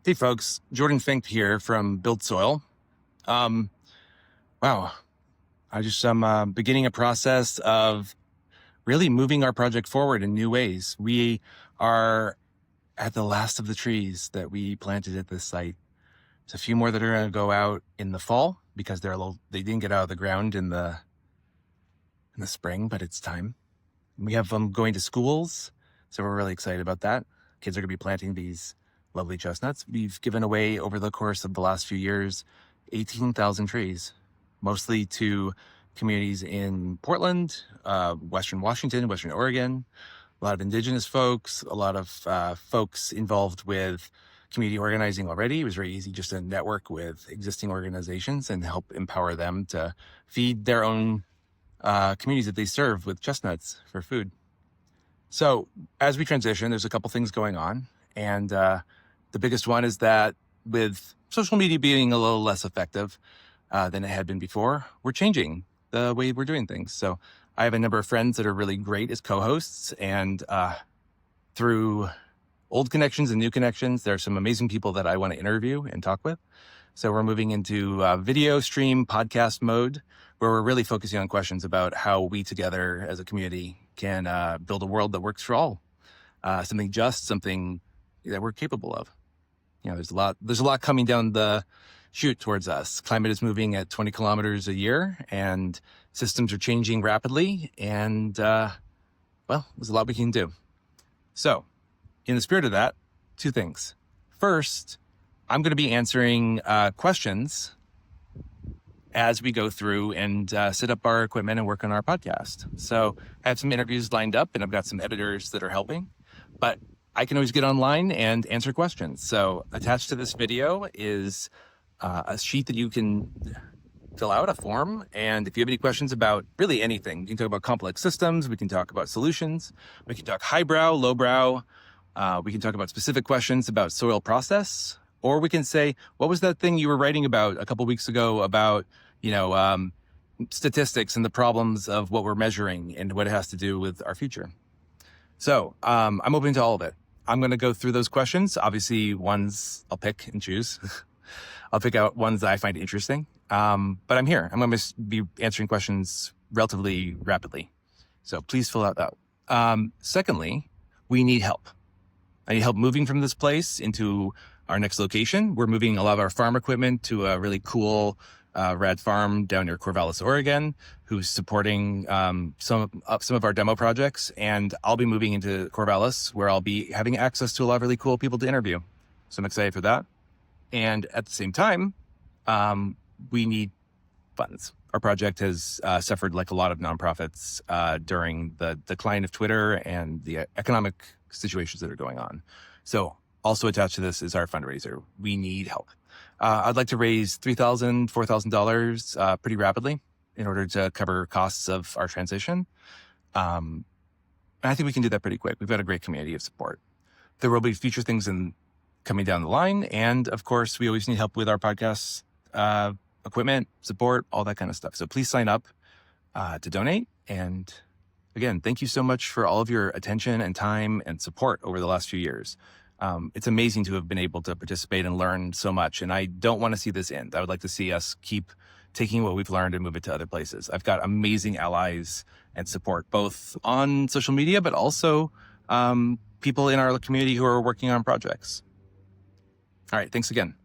Hey folks, Jordan Fink here from BuildSoil. Um, wow, I'm beginning a process of really moving our project forward in new ways. We are at the last of the trees that we planted at this site. There's a few more that are going to go out in the fall because they didn't get out of the ground in the spring, but it's time. We have them going to schools, so we're really excited about that. Kids are going to be planting these lovely chestnuts. We've given away over the course of the last few years 18,000 trees, mostly to communities in Portland, Western Washington, Western Oregon, a lot of indigenous folks, a lot of folks involved with community organizing already. It was very easy just to network with existing organizations and help empower them to feed their own communities that they serve with chestnuts for food. So as we transition, there's a couple things going on. And the biggest one is that with social media being a little less effective than it had been before, we're changing the way we're doing things. So I have a number of friends that are really great as co-hosts, and through old connections and new connections, there are some amazing people that I want to interview and talk with. So we're moving into video stream podcast mode, where we're really focusing on questions about how we together as a community can build a world that works for all, something just, something that we're capable of. You know, there's a lot coming down the chute towards us. Climate is moving at 20 kilometers a year, and systems are changing rapidly. And well, there's a lot we can do. So, in the spirit of that, two things. First, I'm going to be answering questions as we go through and set up our equipment and work on our podcast. So I have some interviews lined up, and I've got some editors that are helping, but I can always get online and answer questions. So attached to this video is a sheet that you can fill out, a form. And if you have any questions about really anything, we can talk about complex systems, we can talk about solutions, we can talk highbrow, lowbrow, we can talk about specific questions about soil process, or we can say, what was that thing you were writing about a couple weeks ago about, statistics and the problems of what we're measuring and what it has to do with our future. So I'm open to all of it. I'm going to go through those questions. Obviously, ones I'll pick and choose. I'll pick out ones that I find interesting. But I'm here. I'm going to be answering questions relatively rapidly. So please fill out that. Secondly, we need help. I need help moving from this place into our next location. We're moving a lot of our farm equipment to a really cool rad farm down near Corvallis, Oregon, who's supporting some of our demo projects. And I'll be moving into Corvallis, where I'll be having access to a lot of really cool people to interview. So I'm excited for that. And at the same time, we need funds. Our project has suffered, like a lot of nonprofits, during the decline of Twitter and the economic situations that are going on. So also attached to this is our fundraiser. We need help. I'd like to raise $3,000, $4,000 pretty rapidly in order to cover costs of our transition. And I think we can do that pretty quick. We've got a great community of support. There will be future things coming down the line. And of course, we always need help with our podcast equipment, support, all that kind of stuff. So please sign up to donate. And again, thank you so much for all of your attention and time and support over the last few years. It's amazing to have been able to participate and learn so much. And I don't want to see this end. I would like to see us keep taking what we've learned and move it to other places. I've got amazing allies and support, both on social media, but also people in our community who are working on projects. All right. Thanks again.